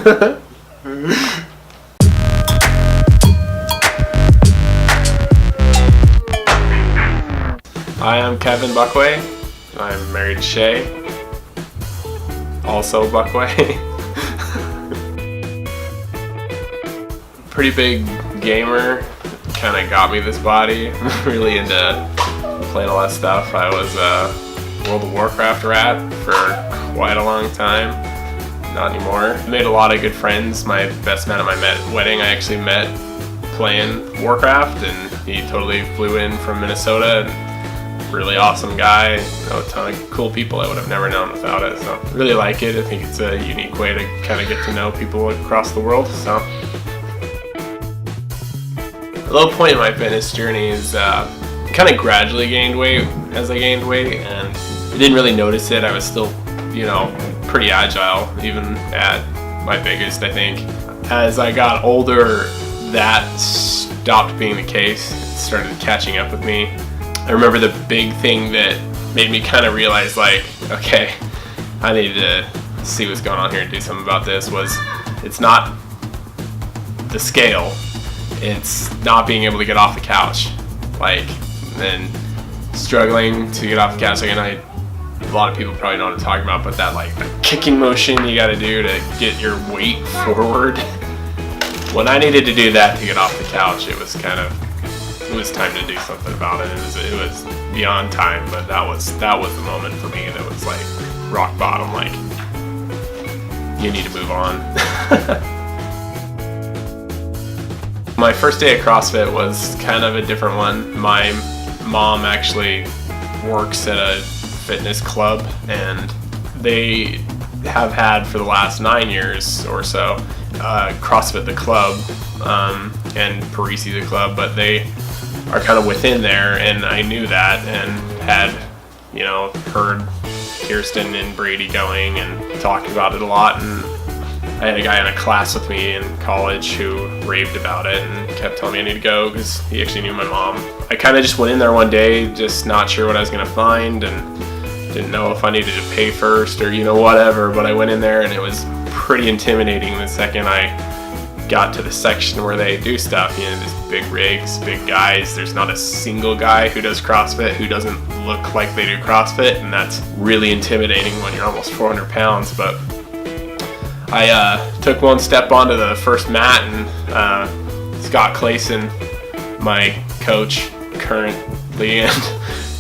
Hi, I'm Kevin Buckway. I'm married to Shay, also Buckway. Pretty big gamer, kind of got me this body. Really into playing a lot of stuff. I was a World of Warcraft rat for quite a long time. Not anymore. Made a lot of good friends. My best man at my wedding I actually met playing Warcraft, and he totally flew in from Minnesota. And really awesome guy. Know a ton of cool people I would have never known without it. So really like it. I think it's a unique way to kind of get to know people across the world. So a low point in my fitness journey is kind of gradually gained weight as I gained weight, and I didn't really notice it. I was still, pretty agile even at my biggest. I think as I got older, that stopped being the case. It started catching up with me. I remember the big thing that made me kind of realize, like, okay, I need to see what's going on here and do something about this, was it's not the scale, it's not being able to get off the couch. Like, and struggling to get off the couch. Like, and a lot of people probably know what I'm talking about, but that, like, the kicking motion you gotta do to get your weight forward. When I needed to do that to get off the couch, it was time to do something about it. It was beyond time, but that was the moment for me that was like rock bottom. Like, you need to move on. My first day at CrossFit was kind of a different one. My mom actually works at a fitness club, and they have had for the last 9 years or so CrossFit the club and Parisi the club, but they are kind of within there, and I knew that and had, heard Kirsten and Brady going and talked about it a lot, and I had a guy in a class with me in college who raved about it and kept telling me I need to go because he actually knew my mom. I kind of just went in there one day, just not sure what I was going to find, and didn't know if I needed to pay first or, whatever, but I went in there and it was pretty intimidating the second I got to the section where they do stuff. These big rigs, big guys. There's not a single guy who does CrossFit who doesn't look like they do CrossFit, and that's really intimidating when you're almost 400 pounds. But I took one step onto the first mat, and Scott Clayson, my coach currently and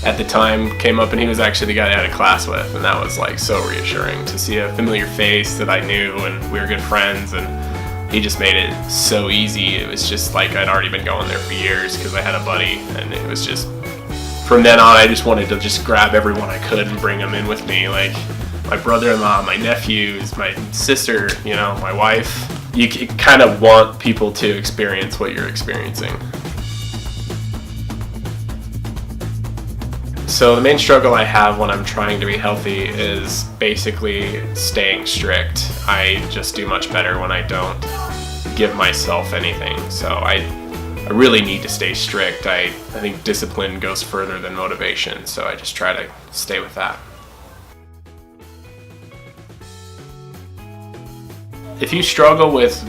at the time, came up, and he was actually the guy I had a class with, and that was like so reassuring to see a familiar face that I knew, and we were good friends, and he just made it so easy. It was just like I'd already been going there for years because I had a buddy, and it was just, from then on, I just wanted to just grab everyone I could and bring them in with me, like my brother-in-law, my nephews, my sister, my wife. You kind of want people to experience what you're experiencing. So the main struggle I have when I'm trying to be healthy is basically staying strict. I just do much better when I don't give myself anything. So I really need to stay strict. I think discipline goes further than motivation, so I just try to stay with that. If you struggle with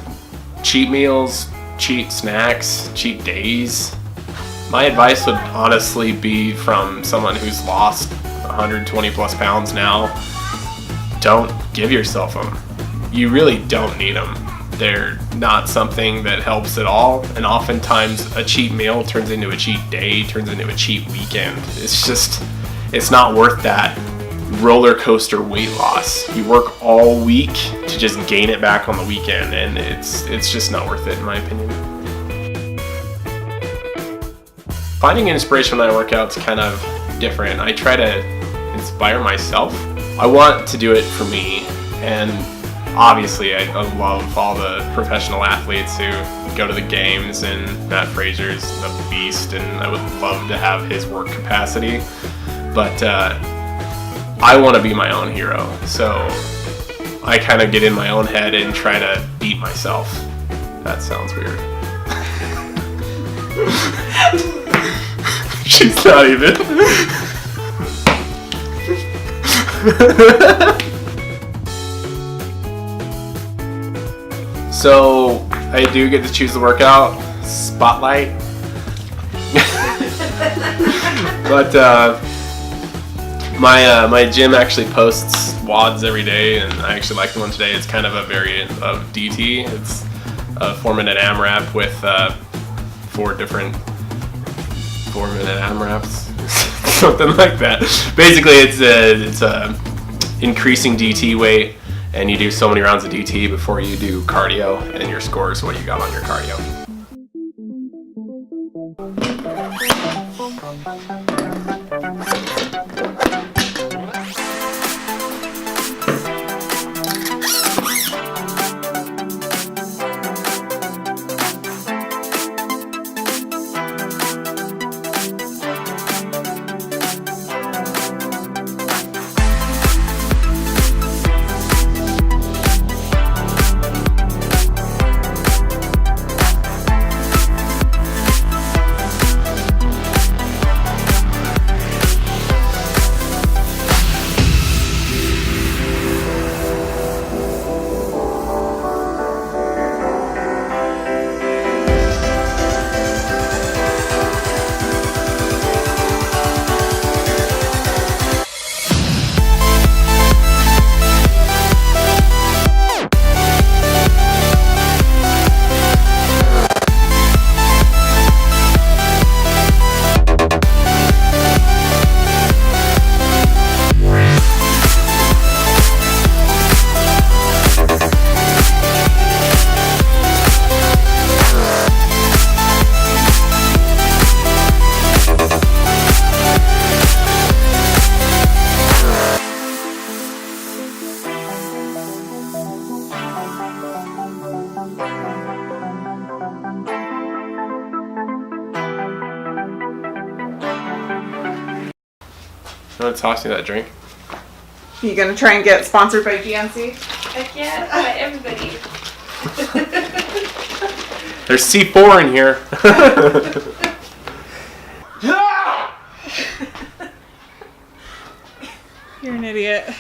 cheat meals, cheat snacks, cheat days, my advice would honestly be, from someone who's lost 120 plus pounds now, don't give yourself them. You really don't need them. They're not something that helps at all, and oftentimes a cheat meal turns into a cheat day, turns into a cheat weekend. It's not worth that roller coaster weight loss. You work all week to just gain it back on the weekend, and it's just not worth it, in my opinion. Finding inspiration when I work out is kind of different. I try to inspire myself. I want to do it for me, and obviously I love all the professional athletes who go to the games, and Matt Fraser's a beast, and I would love to have his work capacity, but I want to be my own hero, so I kind of get in my own head and try to beat myself. That sounds weird. She's not even. So I do get to choose the workout. Spotlight. But my gym actually posts WODs every day, and I actually like the one today. It's kind of a variant of DT. It's a 4-minute AMRAP with 4 different 4-minute AMRAPs, something like that. Basically, it's a increasing DT weight, and you do so many rounds of DT before you do cardio, and your score is what you got on your cardio. You want to toss me that drink? You gonna try and get sponsored by GNC? Heck yeah, by everybody. There's C4 in here. You're an idiot.